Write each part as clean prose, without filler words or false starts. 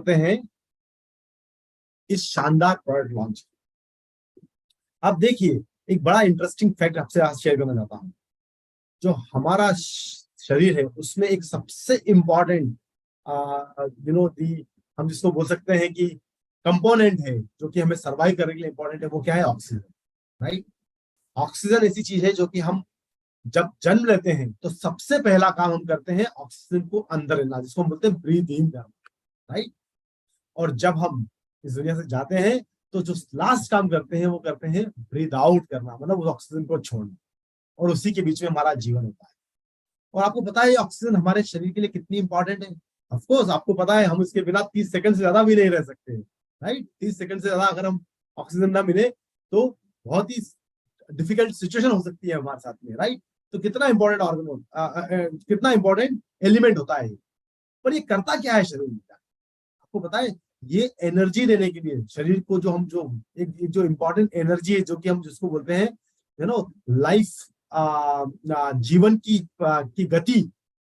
करते हैं इस शानदार प्रोडक्ट लॉन्च। अब देखिए, एक बड़ा इंटरेस्टिंग फैक्ट आपसे आज शेयर करना चाहता हूं। जो हमारा शरीर है उसमें एक सबसे इंपॉर्टेंट दी, हम जिसको बोल सकते हैं कि कंपोनेंट है जो कि हमें सर्वाइव करने के लिए इंपॉर्टेंट है, वो क्या है? ऑक्सीजन। राइट। ऑक्सीजन ऐसी चीज है जो कि हम जब जन्म लेते हैं तो सबसे पहला काम हम करते हैं ऑक्सीजन को अंदर लेना, जिसको हम बोलते हैं ब्रीथ इन करना। राइट। और जब हम इस दुनिया से जाते हैं तो जो लास्ट काम करते हैं वो करते हैं ब्रीथ आउट करना, मतलब उस ऑक्सीजन को छोड़ना। और उसी के बीच में हमारा जीवन होता है। और आपको पता है ऑक्सीजन हमारे शरीर के लिए कितनी इंपॉर्टेंट है? ऑफ कोर्स आपको पता है, हम इसके बिना 30 सेकंड से ज्यादा भी नहीं रह सकते। राइट। 30 सेकंड से ज्यादा अगर हम ऑक्सीजन ना मिले तो बहुत ही डिफिकल्ट सिचुएशन हो सकती है हमारे साथ में। राइट। तो कितना इंपॉर्टेंट कितना इंपॉर्टेंट एलिमेंट होता है। पर ये करता क्या है शरीर में? आपको पता है, ये एनर्जी देने के लिए शरीर को जो एक जो इंपॉर्टेंट एनर्जी है जो कि हम जिसको बोलते हैं लाइफ, जीवन की गति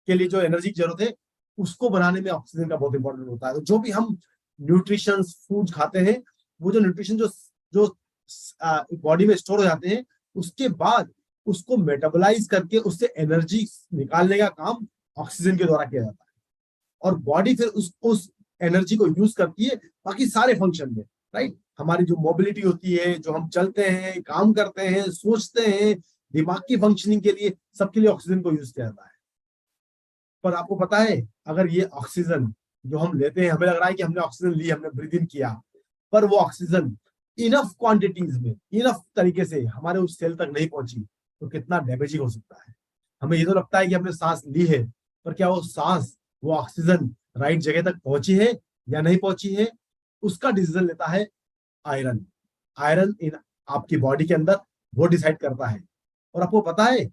के लिए जो एनर्जी की जरूरत है उसको बनाने में ऑक्सीजन का बहुत इंपॉर्टेंट होता है। तो जो भी हम न्यूट्रिशन फूड खाते हैं, वो जो न्यूट्रिशन जो जो बॉडी में स्टोर हो जाते हैं, उसके बाद उसको मेटाबोलाइज करके उससे एनर्जी निकालने का काम ऑक्सीजन के द्वारा किया जाता है। और बॉडी फिर उस एनर्जी को यूज करती है बाकी सारे फंक्शन में। राइट। हमारी जो मोबिलिटी होती है, जो हम चलते हैं, काम करते हैं, सोचते हैं, दिमाग की फंक्शनिंग के लिए, सबके लिए ऑक्सीजन को यूज किया जाता है। पर आपको पता है, अगर ये ऑक्सीजन जो हम लेते हैं, हमें लग रहा है कि हमने ऑक्सीजन ली, हमने ब्रीथ इन किया, पर वो ऑक्सीजन इनफ क्वांटिटीज में, इनफ तरीके से हमारे उस सेल तक नहीं पहुंची तो कितना डैमेजिंग हो सकता है। हमें ये तो लगता है कि हमने सांस ली है, पर क्या वो सांस, वो ऑक्सीजन राइट जगह तक पहुंची है या नहीं पहुंची है? उसका डिसीजन लेता है आयरन। आयरन इन आपकी बॉडी के अंदर वो डिसाइड करता है। और आपको पता है,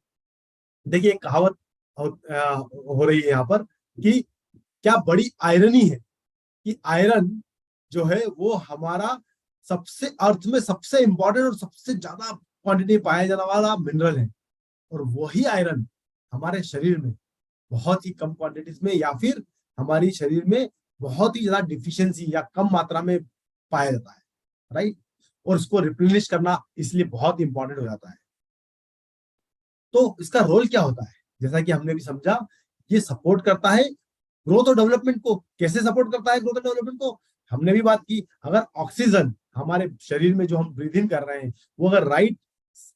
देखिए एक कहावत हो रही है यहाँ पर कि क्या बड़ी आयरनी है कि आयरन जो है वो हमारा सबसे अर्थ में सबसे इंपॉर्टेंट और सबसे ज्यादा क्वांटिटी पाया जाने वाला मिनरल है। और वही आयरन हमारे शरीर में बहुत ही कम क्वांटिटीज में, या फिर हमारी शरीर में बहुत ही ज्यादा डिफिशियंसी या कम मात्रा में पाया जाता है। राइट। और उसको रिप्लेनिश करना इसलिए बहुत इंपॉर्टेंट हो जाता है। तो इसका रोल क्या होता है? जैसा कि हमने भी समझा, ये सपोर्ट करता है ग्रोथ और डेवलपमेंट को। कैसे सपोर्ट करता है ग्रोथ और डेवलपमेंट को? हमने भी बात की, अगर ऑक्सीजन हमारे शरीर में जो हम ब्रीथ इन कर रहे हैं वो अगर राइट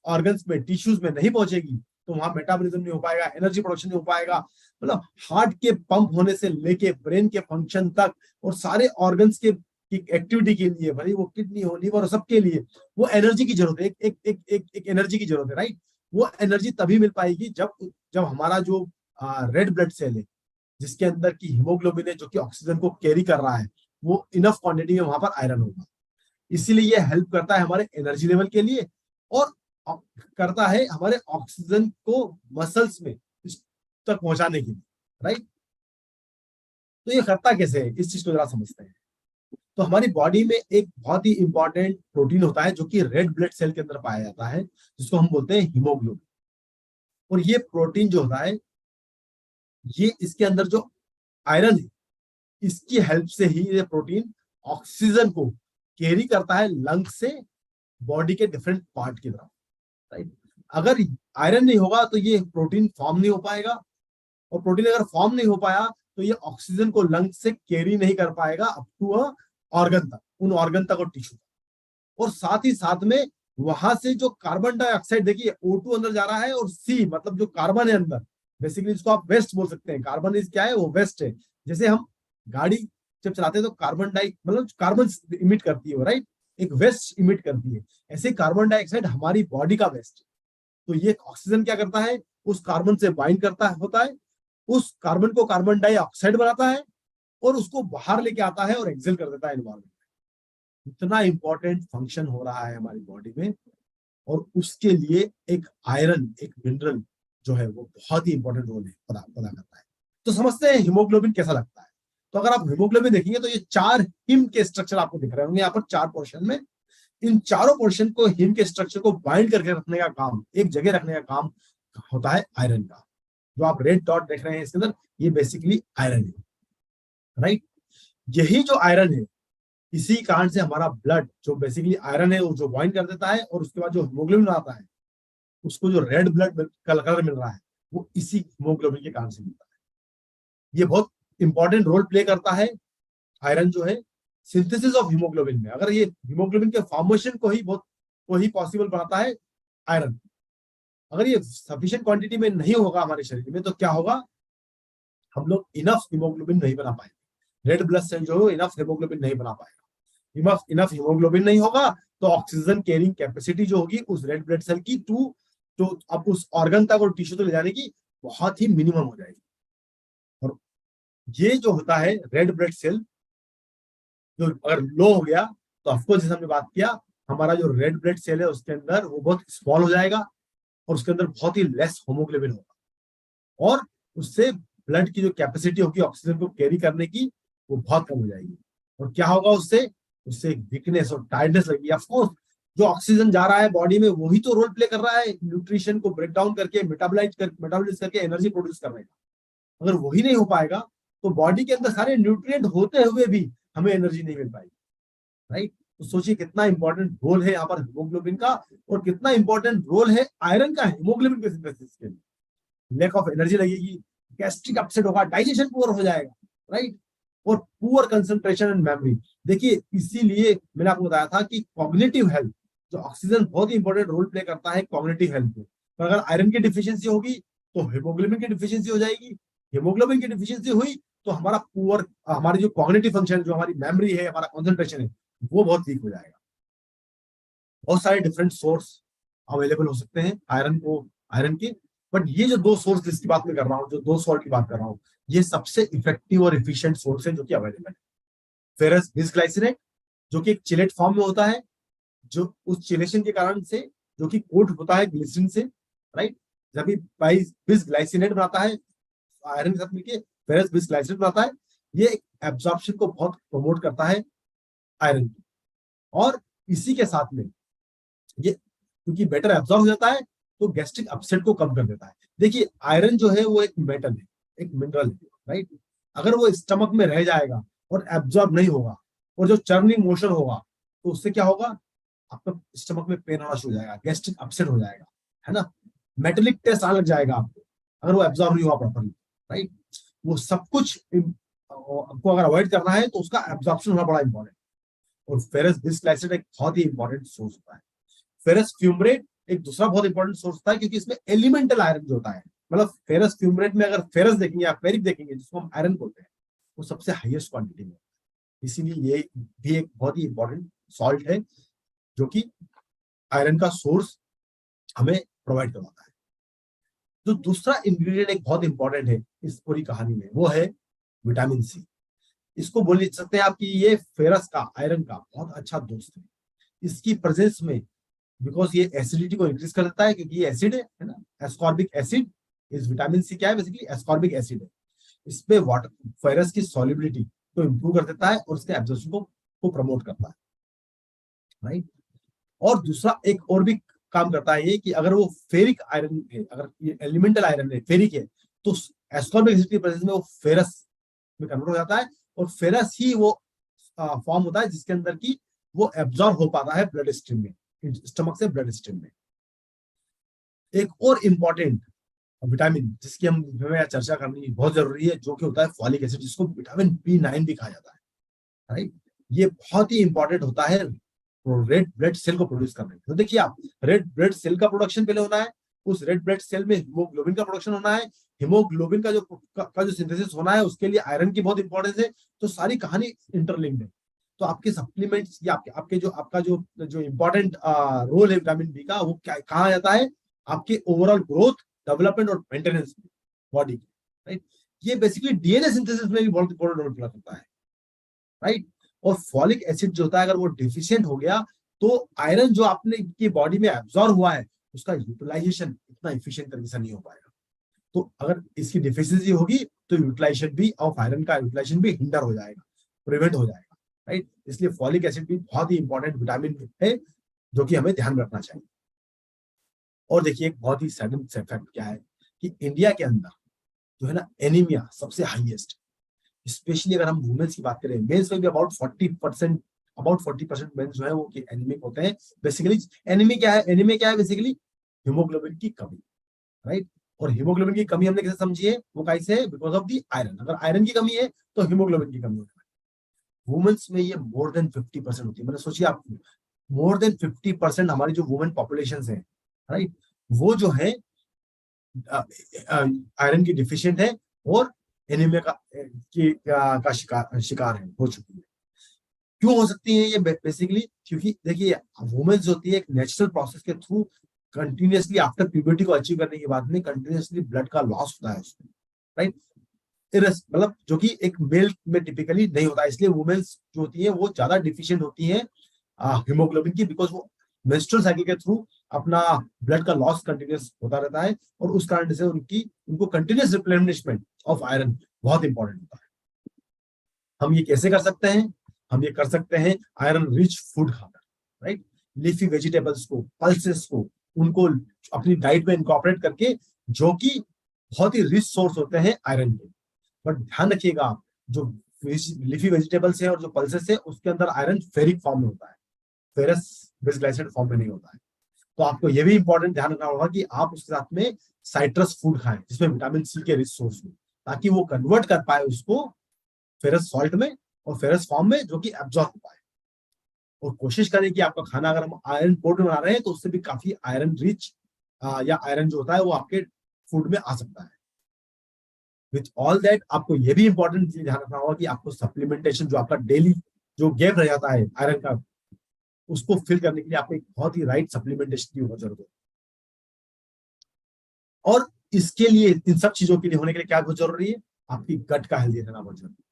ऑर्गन्स में, टिश्यूज में नहीं पहुंचेगी तो वहां मेटाबॉलिज्म नहीं हो पाएगा, एनर्जी प्रोडक्शन नहीं हो पाएगा। मतलब हार्ट के पंप होने से लेके ब्रेन के फंक्शन तक और सारे ऑर्गन्स के एक्टिविटी के लिए, भाई वो किडनी हो, लीवर हो, सबके लिए वो एनर्जी की जरूरत है। एक एनर्जी की जरूरत है। राइट। वो एनर्जी तभी मिल पाएगी जब जब हमारा जो रेड ब्लड सेल है, जिसके अंदर की हीमोग्लोबिन है जो कि ऑक्सीजन को कैरी कर रहा है, वो इनफ क्वांटिटी में वहां पर आयरन होगा। इसीलिए ये हेल्प करता है हमारे एनर्जी लेवल के लिए, और करता है हमारे ऑक्सीजन को मसल्स में तक पहुंचाने के लिए। राइट। तो ये करता कैसे है, इस चीज को जरा समझते हैं। तो हमारी बॉडी में एक बहुत ही इंपॉर्टेंट प्रोटीन होता है जो कि रेड ब्लड सेल के अंदर पाया जाता है, जिसको हम बोलते हैं हीमोग्लोबिन। और ये प्रोटीन जो होता है, ये इसके अंदर जो आयरन है, इसकी हेल्प से ही ये प्रोटीन ऑक्सीजन को कैरी करता है लंग से बॉडी के डिफरेंट पार्ट की तरफ। राइट। अगर आयरन नहीं होगा तो ये प्रोटीन फॉर्म नहीं हो पाएगा, और प्रोटीन अगर फॉर्म नहीं हो पाया तो ये ऑक्सीजन को लंग से कैरी नहीं कर पाएगा अप टू ऑर्गन तक, उन ऑर्गन तक और टिश्यू तक। और साथ ही साथ में वहां से जो कार्बन डाइऑक्साइड, देखिए O2 अंदर जा रहा है, और C मतलब जो कार्बन है अंदर, बेसिकली इसको आप वेस्ट बोल सकते हैं। कार्बन इज क्या है? वो वेस्ट है। जैसे हम गाड़ी जब चलाते हैं तो कार्बन डाई मतलब कार्बन इमिट करती है वो, राइट, एक वेस्ट इमिट करती है। ऐसे कार्बन डाइऑक्साइड हमारी बॉडी का वेस्ट है। तो ये ऑक्सीजन क्या करता है? उस कार्बन से बाइंड करता होता है, उस कार्बन को कार्बन डाइऑक्साइड बनाता है और उसको बाहर लेके आता है और एक्सेल कर देता है एनवायरमेंट में। इतना इंपॉर्टेंट फंक्शन हो रहा है हमारी बॉडी में, और उसके लिए एक आयरन, एक मिनरल जो है वो बहुत ही इंपॉर्टेंट रोल है पता करता है। तो समझते हैं हीमोग्लोबिन कैसा लगता है। तो अगर आप हीमोग्लोबिन देखेंगे तो ये 4 हिम के स्ट्रक्चर आपको दिख रहे होंगे यहाँ पर 4 पोर्शन में। इन चारों पोर्शन को, हिम के स्ट्रक्चर को बाइंड करके रखने का काम, एक जगह रखने का काम होता है आयरन का। जो आप रेड डॉट देख रहे हैं इसके अंदर, ये बेसिकली आयरन है। राइट। यही जो आयरन है, इसी कारण से हमारा ब्लड जो बेसिकली आयरन है वो जो बाइंड कर देता है, और उसके बाद जो हीमोग्लोबिन आता है, उसको जो रेड ब्लड कलर मिल रहा है, वो इसी हीमोग्लोबिन के कारण से मिलता है। ये बहुत इंपॉर्टेंट रोल प्ले करता है आयरन जो है सिंथेसिस ऑफ हीमोग्लोबिन में। अगर ये हीमोग्लोबिन के फॉर्मेशन को ही पॉसिबल बनाता है आयरन। अगर ये सफिशिएंट क्वांटिटी में नहीं होगा हमारे शरीर में, तो क्या होगा, हम लोग इनफ हीमोग्लोबिन नहीं बना पाएंगे। रेड ब्लड सेल जो है इनफ हीमोग्लोबिन नहीं बना पाएगा। इनफ हीमोग्लोबिन नहीं होगा तो ऑक्सीजन कैरिंग कैपेसिटी जो होगी उस रेड ब्लड सेल की तो अब उस ऑर्गन तक और टिश्यू तक ले जाने की बहुत ही मिनिमम हो जाएगी। और ये जो होता है रेड ब्लड सेल जो अगर लो हो गया, तो ऑफकोर्स जैसे हमने बात किया, हमारा जो रेड ब्लड सेल है उसके अंदर वो बहुत स्मॉल हो जाएगा, और उसके अंदर बहुत ही लेस होमोग्लोबिन होगा, और उससे ब्लड की जो कैपेसिटी होगी ऑक्सीजन को कैरी करने की, वो बहुत कम हो जाएगी। और क्या होगा उससे उससे वीकनेस और टायर्डनेस लगेगी। ऑफकोर्स जो ऑक्सीजन जा रहा है बॉडी में, वही तो रोल प्ले कर रहा है न्यूट्रिशन को ब्रेक डाउन करके मेटाबोलाइज करके एनर्जी प्रोड्यूस करने का। अगर वही नहीं हो पाएगा, तो बॉडी के अंदर सारे न्यूट्रिएंट होते हुए भी हमें एनर्जी नहीं मिल पाएगी, राइट। तो सोचिए कितना इंपॉर्टेंट रोल है यहाँ पर हीमोग्लोबिन का, और कितना इंपॉर्टेंट रोल है आयरन का हीमोग्लोबिन के सिंथेसिस के लिए। लैक ऑफ एनर्जी लगेगी, गैस्ट्रिक अपसेट होगा, डाइजेशन पुअर हो जाएगा, राइट, और पुअर कंसंट्रेशन एंड मेमोरी। देखिए इसीलिए मैंने आपको बताया था कि कॉग्निटिव हेल्थ, जो ऑक्सीजन बहुत ही इंपॉर्टेंट रोल प्ले करता है कॉग्निटिव हेल्थ में। तो अगर आयरन की डिफिशियंसी होगी तो हीमोग्लोबिन की डिफिशियंसी हो जाएगी। हीमोग्लोबिन की डिफिशियंसी हुई तो हमारी जो कॉग्निटिव फंक्शन, जो हमारी मेमोरी है, हमारा कॉन्सेंट्रेशन है, वो बहुत वीक हो जाएगा। बहुत सारे डिफरेंट सोर्स अवेलेबल हो सकते हैं आयरन के, बट ये जो दो सोर्स जिसकी बात मैं कर रहा हूँ, जो दो सॉल्ट की बात कर रहा हूँ, ये सबसे इफेक्टिव और इफिशिएंट सोर्स है जो कि अवेलेबल है। फेरस बिसग्लाइसिनेट जो कि एक चिलेट फॉर्म में होता है, जो उस चिलेशन के कारण से जो कि कोट होता है ग्लिसरीन से, राइट। जब भी बिसग्लाइसिनेट बनाता है आयरन के साथ मिलकर फेरस बिसग्लाइसिनेट बनाता है, ये एब्जॉर्प्शन को बहुत प्रमोट करता है आयरन की। और इसी के साथ में ये क्योंकि बेटर एब्जॉर्ब हो जाता है, तो गैस्ट्रिक अपसेट को कम कर देता है। देखिए आयरन जो है वो एक मेटल है, एक मिनरल है, राइट। अगर वो स्टमक में रह जाएगा और एब्जॉर्ब नहीं होगा, और जो चर्निंग मोशन होगा, तो उससे क्या होगा, आपका स्टमक में पेन होना शुरू हो जाएगा, गैस्ट्रिक अपसेट हो जाएगा, है ना। मेटेलिक टेस्ट आने लग जाएगा आपको, अगर वो एब्जॉर्ब नहीं हुआ प्रॉपरली, राइट। वो सब कुछ आपको अगर अवॉइड करना है, तो उसका एब्जॉर्प्शन होना बड़ा इंपॉर्टेंट। और फेरस बिसग्लाइसिनेट एक बहुत ही इंपॉर्टेंट सोर्स होता है। फेरस फ्यूमरेट एक दूसरा बहुत इंपॉर्टेंट सोर्स होता है, क्योंकि इसमें एलिमेंटल आयरन जो होता है, मतलब फेरस फ्यूमरेट में अगर फेरस देखेंगे या फेरिक देखेंगे, जिसको हम आयरन बोलते हैं, वो सबसे हाईएस्ट क्वांटिटी में। इसीलिए ये भी एक बहुत ही इंपॉर्टेंट सॉल्ट है जो कि आयरन का सोर्स हमें प्रोवाइड करवाता है। जो दूसरा इंग्रेडिएंट एक बहुत इंपॉर्टेंट है इस पूरी कहानी में, वो है विटामिन सी। इसको बोल सकते हैं आप कि ये फेरस का, आयरन का बहुत अच्छा दोस्त है। इसकी प्रेजेंस में, बिकॉज ये एसिडिटी को इंक्रीज कर देता है, क्योंकि ये एसिड है ना, एस्कॉर्बिक एसिड। इस विटामिन सी क्या है, बेसिकली एस्कॉर्बिक एसिड है। इसमें वाटर फेरस की सॉल्युबिलिटी को इंप्रूव कर देता है, और उसके एब्जॉर्प्शन को प्रमोट करता है, राइट। और दूसरा एक और भी काम करता है ये, कि अगर वो फेरिक आयरन है, अगर ये एलिमेंटल आयरन है, फेरिक है, तो एस्कॉर्बिक एसिड की प्रेजेंस में वो फेरस में कन्वर्ट हो जाता है, और फेरस ही वो फॉर्म होता है जिसके अंदर की वो एब्जॉर्ब हो पाता है ब्लड स्ट्रीम में, स्टमक से ब्लड स्ट्रीम में। एक और इंपॉर्टेंट विटामिन जिसकी हमें चर्चा करनी बहुत जरूरी है, जो कि होता है फॉलिक एसिड, जिसको विटामिन B9 भी कहा जाता है, राइट। ये बहुत ही इंपॉर्टेंट होता है रेड ब्लड सेल को प्रोड्यूस करने में। तो देखिए आप, रेड ब्लड सेल का प्रोडक्शन पहले होना है, उस रेड ब्लड सेल में हीमोग्लोबिन का प्रोडक्शन होना है, हीमोग्लोबिन का जो सिंथेसिस होना है, उसके लिए आयरन की बहुत इंपॉर्टेंस है। तो सारी कहानी इंटरलिंक्ड है। तो आपके सप्लीमेंट्स या आपके जो आपका जो इंपॉर्टेंट रोल है विटामिन बी का, वो क्या कहा जाता है, आपके ओवरऑल ग्रोथ, डेवलपमेंट और मेंटेनेंस में बॉडी की, राइट। ये बेसिकली डीएनए सिंथेसिस में भी बहुत इंपॉर्टेंट रोल प्ले करता है, राइट। और फॉलिक एसिड जो होता है, अगर वो डिफिशियंट हो गया, तो आयरन जो आपने की बॉडी में एब्जॉर्ब हुआ है, उसका यूटिलाइजेशन इतना इफिशियंट तरीके से नहीं हो पाएगा। तो अगर इसकी डिफिशियंसी होगी, तो यूटिलाइजेशन भी ऑफ आयरन का यूटिलाइजेशन भी हिंडर हो जाएगा, प्रिवेंट हो जाएगा, राइट। इसलिए फॉलिक एसिड भी बहुत ही इंपॉर्टेंट विटामिन है, जो कि हमें ध्यान रखना चाहिए। और देखिए एक बहुत ही सडन फैक्ट क्या है, कि इंडिया के अंदर जो है ना, एनीमिया सबसे हाईएस्ट। स्पेशली अगर हम वुमेन्स की बात करें, मेंस में भी अबाउट 40% मेंस जो है वो एनीमिक होते हैं। बेसिकली एनीमिक क्या है? एनीमिया क्या है? बेसिकली हीमोग्लोबिन की कमी, राइट। और हीमोग्लोबिन की कमी हमने कैसे समझी है? वो कैसे? Because of the iron. अगर आयरन की कमी है तो हीमोग्लोबिन की कमी होने वाली है। वुमेन्स में ये मोर देन 50% होती है। मतलब सोचिए आप, मोर देन 50% हमारी जो वुमेन पॉपुलेशन है, राइट, वो जो है आयरन की डिफिशियंट है और एनीमिया का शिकार है, हो चुकी है। क्यों हो सकती है ये? बेसिकली क्योंकि देखिए, वुमेन्स होती है एक नेचुरल प्रोसेस के थ्रू कंटिन्यूअसली आफ्टर प्यूबर्टी को अचीव करने के बाद में कंटिन्यूअसली ब्लड का लॉस होता है उसमें, राइट। मतलब जो कि एक मेल में टिपिकली नहीं होता है, इसलिए वुमेन्स जो होती है वो ज्यादा डिफिशियंट होती है हीमोग्लोबिन की, बिकॉज वो मेंस्ट्रुअल साइकिल के थ्रू अपना ब्लड का लॉस कंटिन्यूस होता रहता है और उस कारण से उनको कंटिन्यूस रिप्लेनिशमेंट ऑफ आयरन बहुत इंपॉर्टेंट होता है। हम ये कैसे कर सकते हैं? हम ये कर सकते हैं आयरन रिच फूड खाकर, राइट। लीफी वेजिटेबल्स को, पल्सेस को, उनको अपनी डाइट में इनकॉर्पोरेट करके, जो कि बहुत ही रिच सोर्स होते हैं आयरन के। बट ध्यान रखिएगा आप, जो लीफी वेजिटेबल्स है और जो पल्सेस है उसके अंदर आयरन फेरिक फॉर्म में होता है, फेरस बिसग्लाइसाइड फॉर्म में नहीं होता है। तो आपको ये भी इंपॉर्टेंट ध्यान रखना होगा कि आप उसके साथ में साइट्रस फूड खाएं जिसमें विटामिन सी के रिच सोर्स हो, ताकि वो कन्वर्ट कर पाए उसको फेरस सॉल्ट में और फेरस फॉर्म में, जो कि एब्जॉर्ब हो पाए। और कोशिश करें कि आपका खाना अगर हम आयरन पोर्ट में बना रहे हैं तो उससे भी काफी आयरन रिच या आयरन जो होता है वो आपके फूड में आ सकता है। विथ ऑल दैट, आपको ये भी इंपॉर्टेंट ध्यान रखना होगा कि आपको सप्लीमेंटेशन, जो आपका डेली जो गैप रह जाता है आयरन का, उसको फिल करने के लिए आपको एक बहुत ही राइट सप्लीमेंटेशन की बहुत जरूरत है। और इसके लिए, इन सब चीजों के लिए होने के लिए क्या बहुत जरूरी है? आपकी गट का हेल्दी रहना बहुत जरूरी है।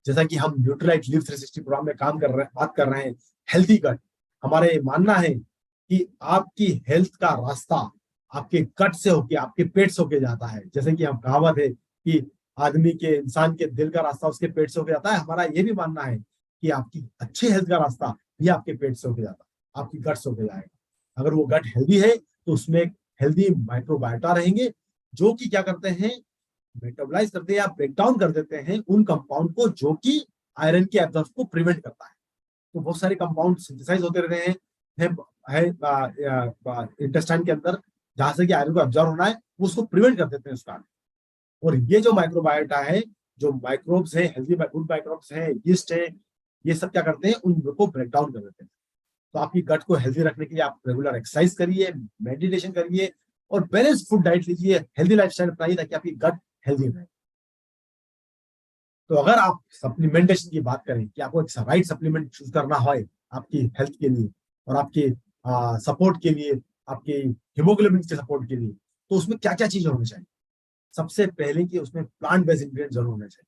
जैसा कि हम न्यूट्रीलाइट लिव 360 प्रोग्राम में काम कर रहे हैं, बात कर रहे हैं हेल्थी गट, हमारे मानना है कि आपकी हेल्थ का रास्ता आपके गट से होके, आपके पेट से होके जाता है। जैसे कि हम कहावत है कि आदमी के, इंसान के दिल का रास्ता उसके पेट से होके जाता है, हमारा ये भी मानना है कि आपकी अच्छी हेल्थ का रास्ता भी आपके पेट से होके जाता है, आपकी गट से होके जाएगा। अगर वो गट हेल्दी है तो उसमें हेल्दी माइक्रोबायोटा रहेंगे, जो कि क्या करते हैं? मेटाबोलाइज करते हैं या ब्रेक डाउन कर देते हैं उन कंपाउंड को जो कि आयरन के एब्जॉर्प्शन को प्रिवेंट करता है। तो बहुत सारे कंपाउंड सिंथेसाइज होते रहते हैं इंटेस्टाइन के अंदर, जहां से कि आयरन को एब्जॉर्ब होना है वो उसको प्रिवेंट कर देते हैं उसका। और ये जो माइक्रोबायोटा है, जो माइक्रोब्स है, हेल्दी गुड माइक्रोब्स है, यीस्ट है, ये सब क्या करते हैं? उनको ब्रेक डाउन कर देते हैं। तो आपकी गट को हेल्दी रखने के लिए आप रेगुलर एक्सरसाइज करिए, मेडिटेशन करिए और बैलेंस फूड डाइट लीजिए, हेल्दी लाइफस्टाइल अपनाइए, ताकि आपकी गट हेल्दी रहे। तो अगर आप सप्लीमेंटेशन की बात करें कि आपको एक राइट सप्लीमेंट चूज करना है आपकी हेल्थ के लिए और आपके सपोर्ट के लिए, आपके हीमोग्लोबिन के सपोर्ट के लिए, तो उसमें क्या क्या चीजें होनी चाहिए? सबसे पहले कि उसमें प्लांट बेस्ड इंग्रेडिएंट जरूर होने चाहिए,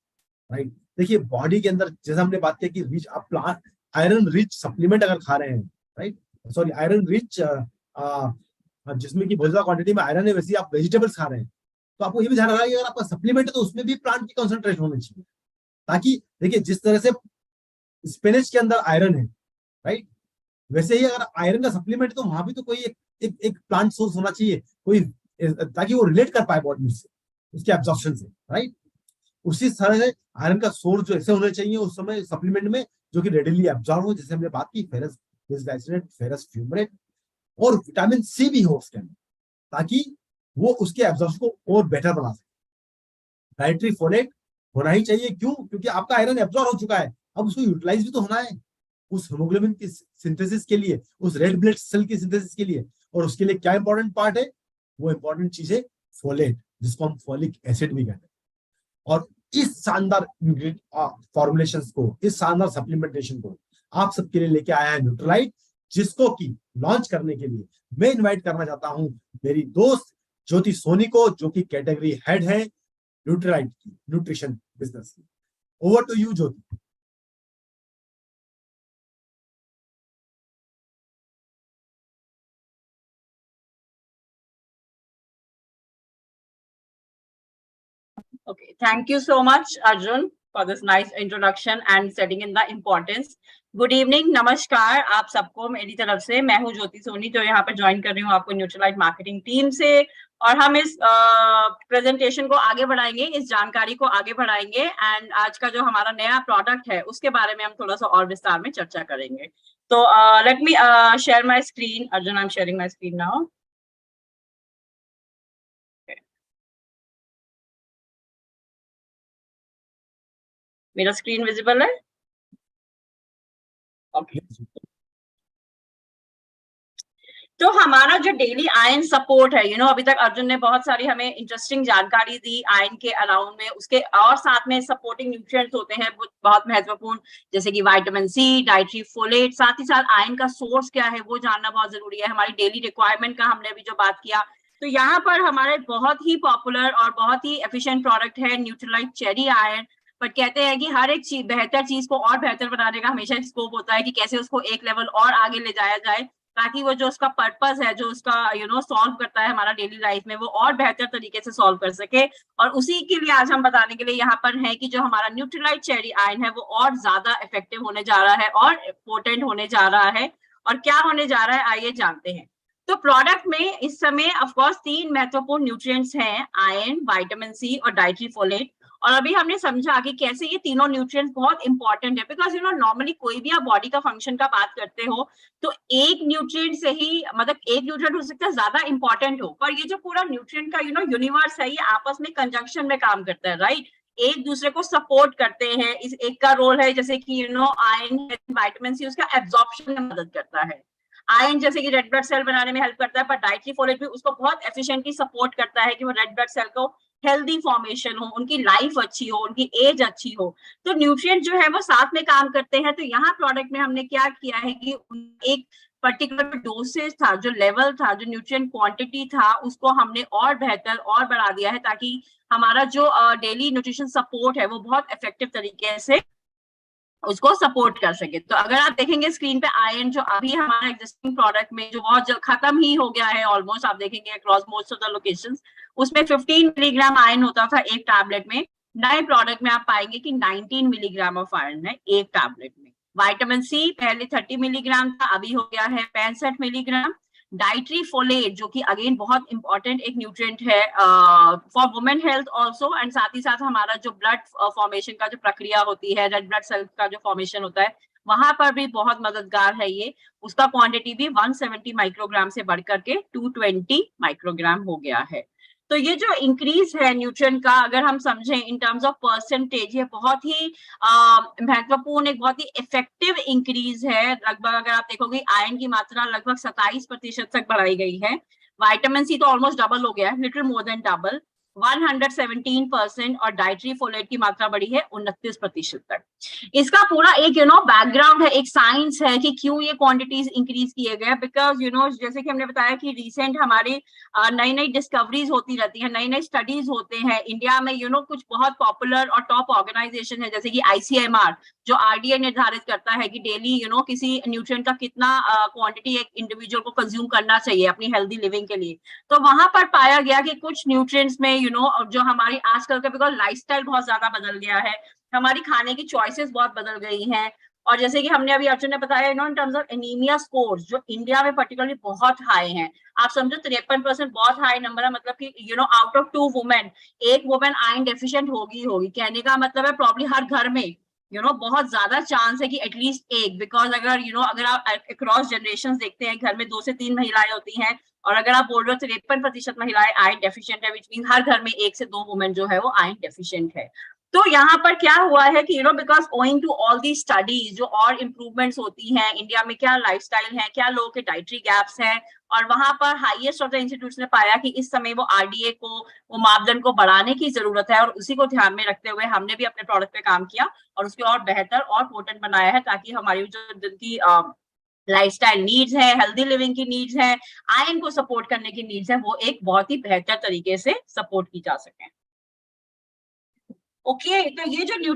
राइट। देखिए, बॉडी के अंदर जैसे हमने बात की कि रिच, आप प्लांट आयरन रिच सप्लीमेंट अगर खा रहे हैं, राइट, सॉरी, आयरन रिच जिसमें कि बहुत ज्यादा क्वांटिटी में आयरन है, वैसे ही आप वेजिटेबल्स खा रहे हैं, तो आपको ये भी ध्यान रखना है कि अगर आपका सप्लीमेंट है तो उसमें भी प्लांट की कॉन्सेंट्रेशन होनी चाहिए। ताकि देखिए, जिस तरह से स्पिनच के अंदर आयरन है, राइट, वैसे ही अगर आयरन का सप्लीमेंट तो वहां भी तो कोई एक प्लांट सोर्स होना चाहिए, कोई, ताकि वो रिलेट कर पाए बॉडी से, उसके एब्जॉर्प्शन से, राइट। उसी तरह से आयरन का सोर्स जो ऐसे होने चाहिए उस समय सप्लीमेंट में, जो कि रेडिली एब्जॉर्ब हो, जैसे हमने बात की फेरस बिसग्लाइसिनेट, फेरस फ्यूमरेट, और विटामिन सी भी हो उसके अंदर, ताकि वो उसके एब्जॉर्प्शन को और बेटर बना सके। डाइटरी फोलेट होना ही चाहिए। क्यों? क्योंकि आपका आयरन एब्जॉर्ब हो चुका है, अब उसको यूटिलाइज भी तो होना है उस हीमोग्लोबिन की सिंथेसिस के लिए, उस रेड ब्लड सेल की सिंथेसिस के लिए। और उसके लिए क्या इंपॉर्टेंट पार्ट है? वो इंपॉर्टेंट चीज है फोलेट, जिसको हम फॉलिक एसिड भी कहते हैं। और इस शानदार फॉर्मुलेशन को, इस शानदार सप्लीमेंटेशन को आप सबके लिए लेके आया है न्यूट्रलाइट, जिसको कि लॉन्च करने के लिए मैं इनवाइट करना चाहता हूं मेरी दोस्त ज्योति सोनी को, जो कि कैटेगरी हेड है न्यूट्रलाइट की, न्यूट्रिशन बिजनेस की। Over to you Jyoti. Okay, thank you so much, Arjun. for this nice introduction and setting in the importance. Good evening, नमस्कार आप सबको मेरी तरफ से। मैं हूँ ज्योति सोनी, जो यहाँ पर ज्वाइन कर रही हूँ आपको न्यूट्रलाइट मार्केटिंग टीम से, और हम इस प्रेजेंटेशन को आगे बढ़ाएंगे, इस जानकारी को आगे बढ़ाएंगे, एंड आज का जो हमारा नया प्रोडक्ट है उसके बारे में हम थोड़ा सा और विस्तार में चर्चा करेंगे। तो let me share my screen. Arjun, I am sharing my screen now. मेरा स्क्रीन विजिबल है? ओके। तो हमारा जो डेली आयन सपोर्ट है, अभी तक अर्जुन ने बहुत सारी हमें इंटरेस्टिंग जानकारी दी आयन के अराउंड में, उसके और साथ में सपोर्टिंग न्यूट्रिएंट्स होते हैं वो बहुत महत्वपूर्ण, जैसे कि विटामिन सी, डाइटरी फोलेट, साथ ही साथ आयन का सोर्स क्या है वो जानना बहुत जरूरी है। हमारी डेली रिक्वायरमेंट का हमने भी जो बात किया, तो यहाँ पर हमारे बहुत ही पॉपुलर और बहुत ही एफिशिएंट प्रोडक्ट है न्यूट्रलाइट चेरी आयन। बट कहते हैं कि हर एक चीज, बेहतर चीज को और बेहतर बनाने का हमेशा स्कोप होता है कि कैसे उसको एक लेवल और आगे ले जाया जाए, ताकि वो जो उसका पर्पस है, जो उसका सॉल्व करता है हमारा डेली लाइफ में, वो और बेहतर तरीके से सॉल्व कर सके। और उसी के लिए आज हम बताने के लिए यहाँ पर है कि जो हमारा न्यूट्रलाइट चेरी आयन है वो और ज्यादा इफेक्टिव होने जा रहा है और पोटेंट होने जा रहा है। और क्या होने जा रहा है आइए जानते हैं। तो प्रोडक्ट में इस समय ऑफकोर्स 3 महत्वपूर्ण न्यूट्रिएंट्स हैं, आयरन, विटामिन सी और डाइटरी फोलेट। और अभी हमने समझा कि कैसे ये तीनों न्यूट्रिएंट्स बहुत इंपॉर्टेंट है, बिकॉज नॉर्मली कोई भी आप बॉडी का फंक्शन का बात करते हो तो एक न्यूट्रिएंट से ही, मतलब एक न्यूट्रिएंट हो सकता है ज्यादा इंपॉर्टेंट हो, पर ये जो पूरा न्यूट्रिएंट का यूनिवर्स है, ये आपस में कंजंक्शन में काम करता है, राइट? एक दूसरे को सपोर्ट करते हैं। इस एक का रोल है जैसे कि आयरन, विटामिन सी उसका एब्जॉर्प्शन में मदद करता है। आयरन जैसे कि रेड ब्लड सेल बनाने में हेल्प करता है, पर डाइटरी फोलेट भी उसको बहुत एफिशिएंटली सपोर्ट करता है कि वो रेड ब्लड सेल को हेल्दी फॉर्मेशन हो, उनकी लाइफ अच्छी हो, उनकी एज अच्छी हो। तो न्यूट्रिएंट जो है वो साथ में काम करते हैं। तो यहाँ प्रोडक्ट में हमने क्या किया है कि एक पर्टिकुलर डोसेज था, जो लेवल था, जो न्यूट्रिएंट क्वांटिटी था, उसको हमने और बेहतर और बढ़ा दिया है, ताकि हमारा जो डेली न्यूट्रिशन सपोर्ट है वो बहुत इफेक्टिव तरीके से उसको सपोर्ट कर सके। तो अगर आप देखेंगे स्क्रीन पे आयरन, जो अभी हमारा एग्जिस्टिंग प्रोडक्ट में जो बहुत खत्म ही हो गया है ऑलमोस्ट, आप देखेंगे across most of the locations, उसमें 15 मिलीग्राम आयरन होता था एक टैबलेट में। नए प्रोडक्ट में आप पाएंगे कि 19 मिलीग्राम ऑफ आयरन है एक टैबलेट में। विटामिन सी पहले 30 मिलीग्राम था, अभी हो गया है 65 मिलीग्राम। डाइटरी फोलेट, जो कि अगेन बहुत इंपॉर्टेंट एक न्यूट्रिएंट है for women health also, and साथ ही साथ हमारा जो ब्लड फॉर्मेशन का जो प्रक्रिया होती है, रेड ब्लड सेल का जो फॉर्मेशन होता है, वहां पर भी बहुत मददगार है ये। उसका क्वांटिटी भी 170 माइक्रोग्राम से बढ़कर के 220 माइक्रोग्राम हो गया है। तो ये जो इंक्रीज है न्यूट्रिएंट का, अगर हम समझें इन टर्म्स ऑफ परसेंटेज, ये बहुत ही महत्वपूर्ण, एक बहुत ही इफेक्टिव इंक्रीज है। लगभग अगर आप देखोगे आयरन की मात्रा लगभग 27% तक बढ़ाई गई है। विटामिन सी तो ऑलमोस्ट डबल हो गया है, लिटिल मोर देन डबल, 117%, और डाइटरी फोलेट की मात्रा बढ़ी है 29% तक। इसका पूरा एक बैकग्राउंड है, एक साइंस है कि क्यों ये क्वांटिटीज इंक्रीज किए गए, बिकॉज जैसे कि हमने बताया कि रिसेंट हमारी नई नई डिस्कवरीज होती रहती है, नई नई स्टडीज होते हैं इंडिया में। कुछ बहुत पॉपुलर और टॉप ऑर्गेनाइजेशन है, जैसे कि ICMR, जो RDA निर्धारित करता है कि डेली किसी न्यूट्रिएंट का कितना क्वांटिटी एक इंडिविजुअल को कंज्यूम करना चाहिए अपनी हेल्दी लिविंग के लिए। तो वहां पर पाया गया कि कुछ न्यूट्रिएंट्स में जो हमारी आजकल का, बिकॉज लाइफस्टाइल बहुत ज्यादा बदल गया है, हमारी खाने की चॉइसेस बहुत बदल गई हैं। और जैसे कि हमने अभी अर्जुन ने बताया in terms of anaemia scores, जो इंडिया में पर्टिकुलरली बहुत हाई हैं। आप समझो 53% बहुत हाई नंबर है, मतलब कि आउट ऑफ 2 वुमेन, एक वुमेन आयरन डेफिशिएंट होगी। कहने का मतलब है प्रॉब्ली हर घर में बहुत ज्यादा चांस है कि एटलीस्ट एक, बिकॉज अगर आप अक्रॉस जनरेशन देखते हैं, घर में 2 से 3 महिलाएं होती हैं, और अगर आप बोल रहे हो 53% महिलाएं आयरन डेफिशिएंट है, विच मीन हर घर में 1 से 2 वुमेन जो है वो आयरन डेफिशिएंट है। तो यहाँ पर क्या हुआ है कि because owing to all the studies, जो और इम्प्रूवमेंट्स होती हैं इंडिया में, क्या लाइफस्टाइल है, क्या लोगों के डाइटरी गैप्स हैं, और वहां पर हाईएस्ट ऑफ द इंस्टीट्यूट्स ने पाया कि इस समय वो RDA को, वो मापदंड को बढ़ाने की जरूरत है। और उसी को ध्यान में रखते हुए हमने भी अपने प्रोडक्ट पे काम किया और उसके और बेहतर और पोटेंट बनाया है, ताकि हमारी जो जिनकी लाइफस्टाइल नीड्स है, हेल्दी लिविंग की नीड्स है, आयरन को सपोर्ट करने की नीड्स है, वो एक बहुत ही बेहतर तरीके से सपोर्ट की जा सके। ओके तो ये जो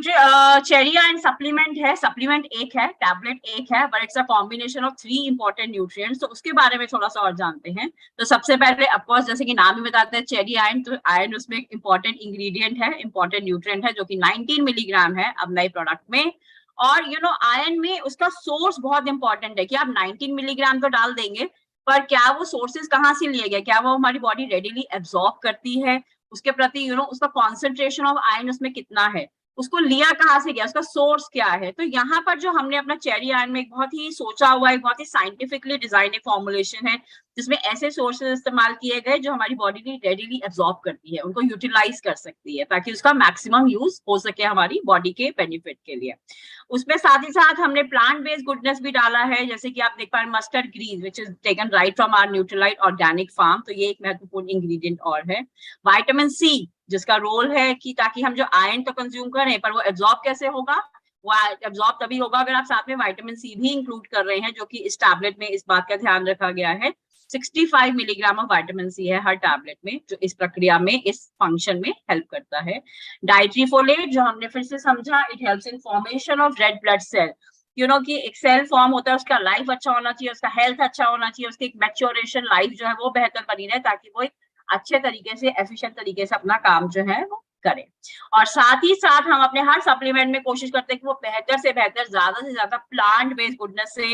चेरी आयरन सप्लीमेंट है, सप्लीमेंट एक है, टैबलेट एक है, but it's a combination of 3 important nutrients. तो उसके बारे में थोड़ा सा और जानते हैं। तो सबसे पहले ऑफ कोर्स जैसे कि नाम ही बताते हैं चेरी आयरन, तो आयरन उसमें एक इंपॉर्टेंट इंग्रेडिएंट है, इंपॉर्टेंट न्यूट्रिएंट है, जो कि 19 मिलीग्राम है अब नए प्रोडक्ट में। और आयरन में उसका सोर्स बहुत इंपॉर्टेंट है कि आप 19 मिलीग्राम तो डाल देंगे, पर क्या वो सोर्सेज कहाँ से लिए गए, क्या वो हमारी बॉडी रेडिली एब्जॉर्ब करती है, उसके प्रति उसका कॉन्सेंट्रेशन ऑफ आयरन उसमें कितना है, उसको लिया कहाँ से गया, उसका सोर्स क्या है। तो यहाँ पर जो हमने अपना चेरी आयरन में एक बहुत ही सोचा हुआ, एक बहुत ही साइंटिफिकली डिजाइन फॉर्मुलेशन है, जिसमें ऐसे सोर्सेज इस्तेमाल किए गए जो हमारी बॉडी रेडिली एब्जॉर्ब करती है, उनको यूटिलाइज कर सकती है, ताकि उसका मैक्सिमम यूज हो सके हमारी बॉडी के बेनिफिट के लिए। उसमें साथ ही साथ हमने प्लांट बेस्ड गुडनेस भी डाला है, जैसे कि आप देख पा रहे हैं mustard green which is taken right from our Nutrilite organic farm, तो ये एक महत्वपूर्ण इंग्रेडिएंट और है। विटामिन सी जिसका रोल है कि ताकि हम जो आयरन तो कंज्यूम करें, पर वो एब्जॉर्ब कैसे होगा, वो एब्जॉर्ब तभी होगा अगर आप साथ में विटामिन सी भी इंक्लूड कर रहे हैं, जो कि इस टैबलेट में इस बात का ध्यान रखा गया है। 65 मिलीग्राम ऑफ विटामिन सी है हर टैबलेट में, जो इस प्रक्रिया में, इस फंक्शन में हेल्प करता है। डाइटरी फोलेट जो हमने फिर से समझा, it helps in formation of red blood cell. कि एक सेल फॉर्म होता है, उसका लाइफ अच्छा होना चाहिए, उसका हेल्थ अच्छा होना चाहिए, उसकी एक मैच्योरेशन लाइफ जो है वो बेहतर बनी रहे, ताकि वो एक अच्छे तरीके से, एफिशिएंट तरीके से अपना काम जो है वो करें। और साथ ही साथ हम अपने हर सप्लीमेंट में कोशिश करते हैं कि वो बेहतर से बेहतर, ज्यादा से ज्यादा प्लांट बेस्ड गुडनेस से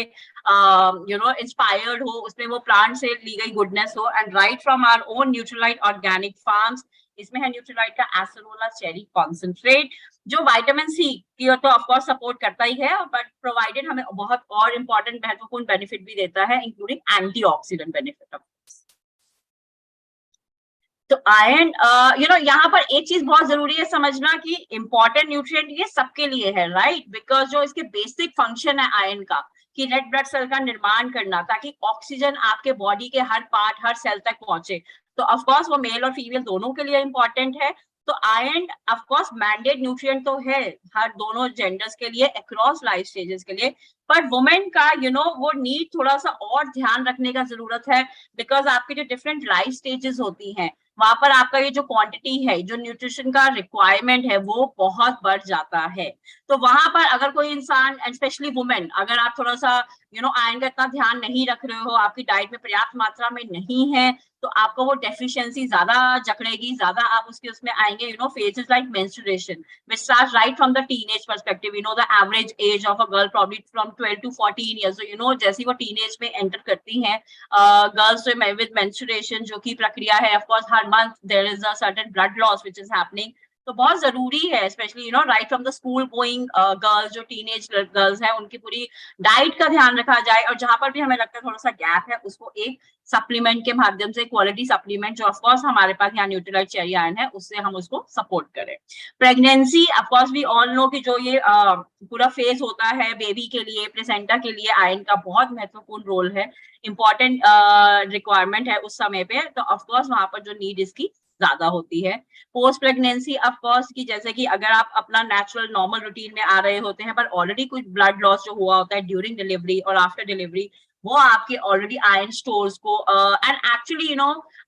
इंस्पायर्ड हो, उसमें वो प्लांट से ली गई गुडनेस हो, and right from our own Nutrilite organic farms. इसमें है न्यूट्रीलाइट का एसेरोला चेरी कॉन्सेंट्रेट, जो विटामिन सी की तो ऑफ कोर्स सपोर्ट करता ही है, बट प्रोवाइडेड हमें बहुत और इंपॉर्टेंट महत्वपूर्ण बेनिफिट भी देता है, इंक्लूडिंग एंटीऑक्सीडेंट बेनिफिट। तो आयरन यहाँ पर एक चीज बहुत जरूरी है समझना कि इंपॉर्टेंट न्यूट्रिएंट ये सबके लिए है, राइट, बिकॉज जो इसके बेसिक फंक्शन है आयरन का, कि रेड ब्लड सेल का निर्माण करना, ताकि ऑक्सीजन आपके बॉडी के हर पार्ट, हर सेल तक पहुंचे। तो ऑफ कोर्स वो मेल और फीमेल दोनों के लिए इंपॉर्टेंट है। तो iron of course mandate nutrient तो है हर दोनों जेंडर्स के लिए, अक्रॉस लाइफ स्टेजेस के लिए, पर वुमेन का वो नीड थोड़ा सा और ध्यान रखने का जरूरत है, बिकॉज आपकी जो डिफरेंट लाइफ स्टेजेस होती हैं, वहां पर आपका ये जो क्वांटिटी है, जो न्यूट्रिशन का रिक्वायरमेंट है, वो बहुत बढ़ जाता है। तो वहां पर अगर कोई इंसान, स्पेशली वुमेन, अगर आप थोड़ा सा आयरन का इतना ध्यान नहीं रख रहे हो, आपकी डाइट में पर्याप्त मात्रा में नहीं है, तो आपको वो डेफिशिएंसी ज्यादा जकड़ेगी, ज्यादा आप उसमें आएंगे। Phases like menstruation which starts right from the teenage perspective. The average age of a girl probably from 12 to 14 years. So जैसे वो टीनेज में एंटर करती हैं गर्ल्स with menstruation, जो की प्रक्रिया है, of course her month there is a certain blood loss which is happening. तो बहुत जरूरी है, specially right from the school going girls, जो टीनेज गर्ल्स हैं, उनकी पूरी डाइट का ध्यान रखा जाए, और जहां पर भी हमें लगता है थोड़ा सा गैप है, उसको एक सप्लीमेंट के माध्यम से, क्वालिटी सप्लीमेंट जो ऑफ कोर्स हमारे पास यहाँ न्यूट्रीलाइट चेरी आयरन है, उससे हम उसको सपोर्ट करें। Pregnancy of course we all know कि जो ये पूरा फेज होता है बेबी के लिए, प्लेसेंटा के लिए, आयरन का बहुत महत्वपूर्ण रोल है, इंपॉर्टेंट रिक्वायरमेंट है उस समय पे। तो ऑफ कोर्स वहां पर जो नीड इसकी ज्यादा होती है। पोस्ट प्रेगनेंसी ऑफ कोर्स की, जैसे कि अगर आप अपना नेचुरल नॉर्मल रूटीन में आ रहे होते हैं, पर ऑलरेडी कुछ ब्लड लॉस जो हुआ होता है ड्यूरिंग डिलीवरी और आफ्टर डिलीवरी, वो आपके ऑलरेडी आयरन स्टोर्स को, एंड एक्चुअली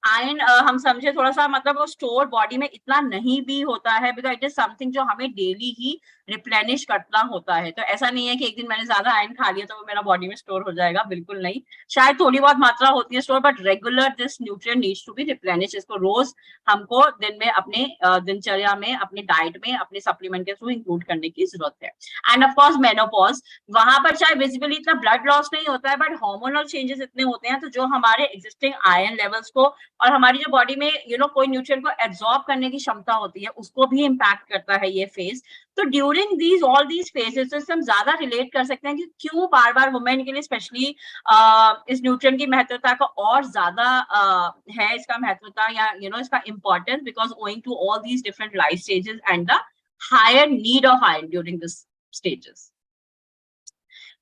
आयरन हम समझे थोड़ा सा, मतलब वो स्टोर बॉडी में इतना नहीं भी होता है, बिकॉज इट इज समथिंग जो हमें डेली ही रिप्लेनिश करना होता है। तो ऐसा नहीं है कि एक दिन मैंने ज्यादा आयरन खा लिया तो वो मेरा बॉडी में स्टोर हो जाएगा, बिल्कुल नहीं। शायद थोड़ी बहुत मात्रा होती है store, but regular this nutrient needs to be replenish. इसको रोज हमको दिन में अपने दिनचर्या में, अपनी डाइट में, अपने सप्लीमेंट के थ्रू इंक्लूड करने की जरूरत है। एंड ऑफ कोर्स मेनोपॉज, वहां पर चाहे विजिबली इतना ब्लड लॉस नहीं होता है, बट हार्मोनल चेंजेस इतने होते हैं, तो जो हमारे एग्जिस्टिंग आयरन लेवल्स को और हमारी जो बॉडी में कोई न्यूट्रिएंट को एब्जॉर्ब करने की क्षमता होती है, उसको भी इम्पैक्ट करता है ये फेज। तो during these all these phases से हम ज्यादा रिलेट कर सकते हैं कि क्यों बार बार वुमेन के लिए स्पेशली इस न्यूट्रिएंट की महत्वता का और ज्यादा है, इसका महत्वता या इसका importance, because owing to all these different life stages and the higher need of iron during this stages.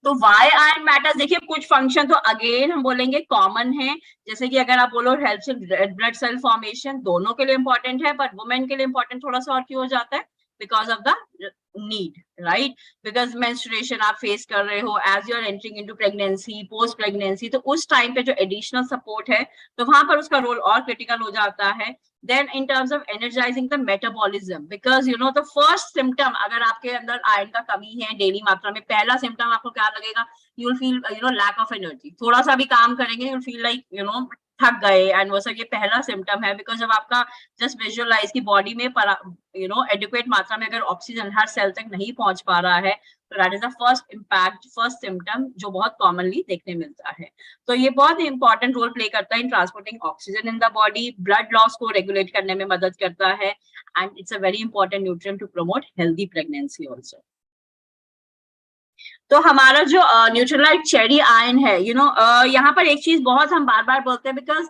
तो वाई आयरन मैटर्स, देखिए कुछ फंक्शन तो अगेन हम बोलेंगे कॉमन है, जैसे कि अगर आप बोलो helps in red blood cell formation, दोनों के लिए इंपॉर्टेंट है, बट वुमेन के लिए इंपॉर्टेंट थोड़ा सा और क्यों हो जाता है, because of the need, right? Because menstruation आप face कर रहे हो, as you are entering into pregnancy, post pregnancy, तो उस time पे जो additional support है तो वहां पर उसका role और critical हो जाता है. Then in terms of energizing the metabolism, because you know the first symptom अगर आपके अंदर iron का कमी है डेली मात्रा में, पहला symptom आपको क्या लगेगा? You will feel lack of energy. थोड़ा सा भी काम करेंगे you'll feel like थक गए, एंड वो सब ये पहला सिम्टम है. बिकॉज जब आपका जस्ट विजुअलाइज की बॉडी में एडिक्वेट मात्रा में अगर ऑक्सीजन हर सेल तक नहीं पहुंच पा रहा है, तो that is the first impact, first symptom जो बहुत कॉमनली देखने मिलता है. तो ये बहुत इंपॉर्टेंट रोल प्ले करता है in transporting oxygen in the body, blood loss को रेगुलेट करने में मदद करता है, and it's a very important nutrient to promote healthy pregnancy also. तो हमारा जो न्यूट्रलाइट चेरी आयन है, यहाँ पर एक चीज बहुत हम बार बार बोलते हैं, बिकॉज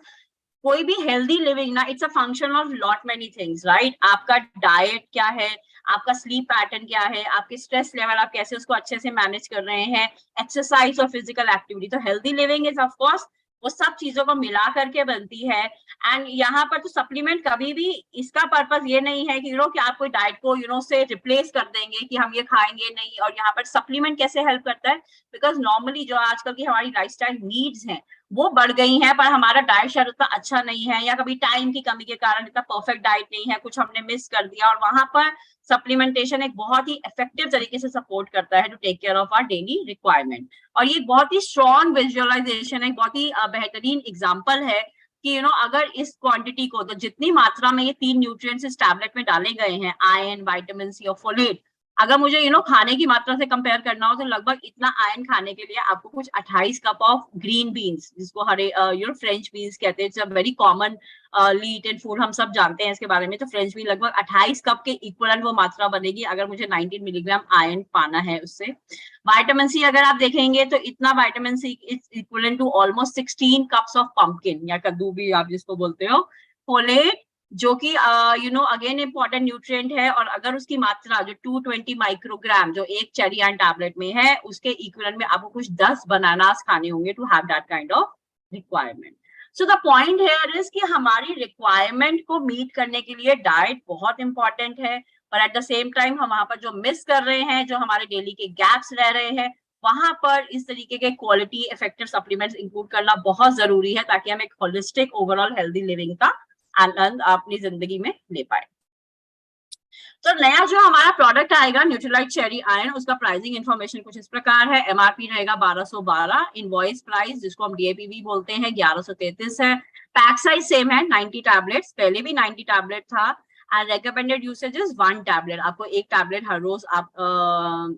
कोई भी हेल्दी लिविंग ना, it's a function of lot many things, right? आपका डाइट क्या है, आपका स्लीप पैटर्न क्या है, आपके स्ट्रेस लेवल आप कैसे उसको अच्छे से मैनेज कर रहे हैं, एक्सरसाइज और फिजिकल एक्टिविटी. तो healthy living is of course वो सब चीजों को मिला करके बनती है. एंड यहाँ पर तो सप्लीमेंट कभी भी इसका पर्पस ये नहीं है कि कि आप कोई डाइट को से रिप्लेस कर देंगे कि हम ये खाएंगे नहीं. और यहाँ पर सप्लीमेंट कैसे हेल्प करता है, बिकॉज नॉर्मली जो आजकल की हमारी लाइफस्टाइल नीड्स हैं वो बढ़ गई हैं, पर हमारा डाइट शायद उतना अच्छा नहीं है, या कभी टाइम की कमी के कारण इतना परफेक्ट डाइट नहीं है, कुछ हमने मिस कर दिया, और वहां पर सप्लीमेंटेशन एक बहुत ही इफेक्टिव तरीके से सपोर्ट करता है to take care of our daily requirement. और ये बहुत ही स्ट्रॉन्ग विजुअलाइजेशन है, बहुत ही बेहतरीन एग्जाम्पल है कि अगर इस क्वांटिटी को, तो जितनी मात्रा में ये 3 न्यूट्रिएंट्स इस टैबलेट में डाले गए हैं, आयरन, विटामिन सी और फोलेट, अगर मुझे खाने की मात्रा से कंपेयर करना हो तो लगभग इतना आयरन खाने के लिए आपको कुछ 28 कप ऑफ ग्रीन बीन्स, जिसको हरे फ्रेंच बीन्स कहते हैं, इट्स अ वेरी कॉमन लीट एंड फूड, हम सब जानते हैं इसके बारे में. तो फ्रेंच बीन लगभग 28 कप के इक्वलेंट वो मात्रा बनेगी अगर मुझे 19 मिलीग्राम आयरन पाना है उससे. विटामिन सी अगर आप देखेंगे तो इतना vitamin C is equivalent to almost 16 cups of pumpkin, या कद्दू भी आप जिसको बोलते हो. फोलेट जो कि अगेन इंपॉर्टेंट न्यूट्रिएंट है, और अगर उसकी मात्रा जो 220 माइक्रोग्राम जो एक चेरी आयन टैबलेट में है, उसके इक्विवेलेंट में आपको कुछ 10 बनानास खाने होंगे to have that kind of requirement. So the point here is कि हमारी रिक्वायरमेंट को मीट करने के लिए डाइट बहुत इंपॉर्टेंट है, पर एट द सेम टाइम हम वहां पर जो मिस कर रहे हैं, जो हमारे डेली के गैप्स रह रहे हैं, वहां पर इस तरीके के क्वालिटी इफेक्टिव सप्लीमेंट्स इंक्लूड करना बहुत जरूरी है, ताकि हम एक होलिस्टिक ओवरऑल हेल्दी लिविंग का आनंद अपनी जिंदगी में ले पाए. तो नया जो हमारा प्रोडक्ट आएगा न्यूट्रलाइट चेरी आयन, उसका प्राइसिंग इन्फॉर्मेशन कुछ इस प्रकार है. एमआरपी रहेगा 1212, इनवॉइस प्राइस जिसको हम डीएपी भी बोलते हैं 1133 है. पैक साइज सेम है 90 टैबलेट्स, पहले भी 90 टैबलेट था. And recommended usage is 1 tablet, आपको 1 टैबलेट हर रोज आप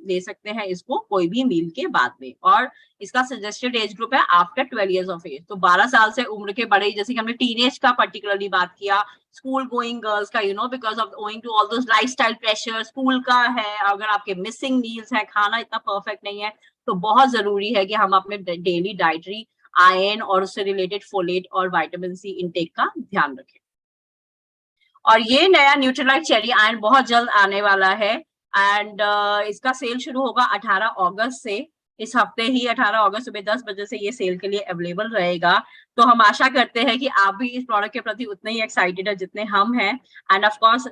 ले सकते हैं इसको कोई भी मील के बाद में. और इसका सजेस्टेड एज ग्रुप है आफ्टर 12 इयर्स ऑफ एज, तो 12 साल से उम्र के बड़े, जैसे कि हमने टीनेज का पर्टिकुलरली बात किया, स्कूल गोइंग गर्ल्स का because of owing to all those lifestyle pressure, school का है, अगर आपके मिसिंग मील्स है, खाना इतना परफेक्ट नहीं है, तो बहुत जरूरी है कि हम अपने डेली डाइटरी आयरन और उससे रिलेटेड फोलेट और विटामिन सी इनटेक का ध्यान रखें. और ये नया न्यूट्रलाइट चेरी आयन बहुत जल्द आने वाला है, एंड इसका सेल शुरू होगा 18 अगस्त से. इस हफ्ते ही 18 अगस्त सुबह 10 बजे से ये सेल के लिए अवेलेबल रहेगा. तो हम आशा करते हैं कि आप भी इस प्रोडक्ट के प्रति उतने ही एक्साइटेड है जितने हम हैं. And of course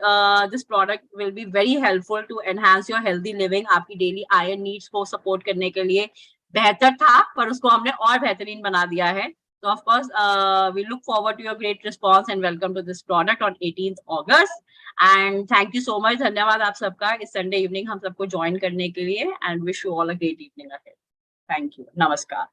this product will be very helpful to enhance your healthy living. आपकी डेली आयरन नीड्स को सपोर्ट करने के लिए बेहतर था, पर उसको हमने और बेहतरीन बना दिया है. So of course, we look forward to your great response and welcome to this product on 18th August. And thank you so much. धन्यवाद आप सबका इस Sunday evening हम सबको join करने के लिए, and wish you all a great evening ahead. Thank you. नमस्कार.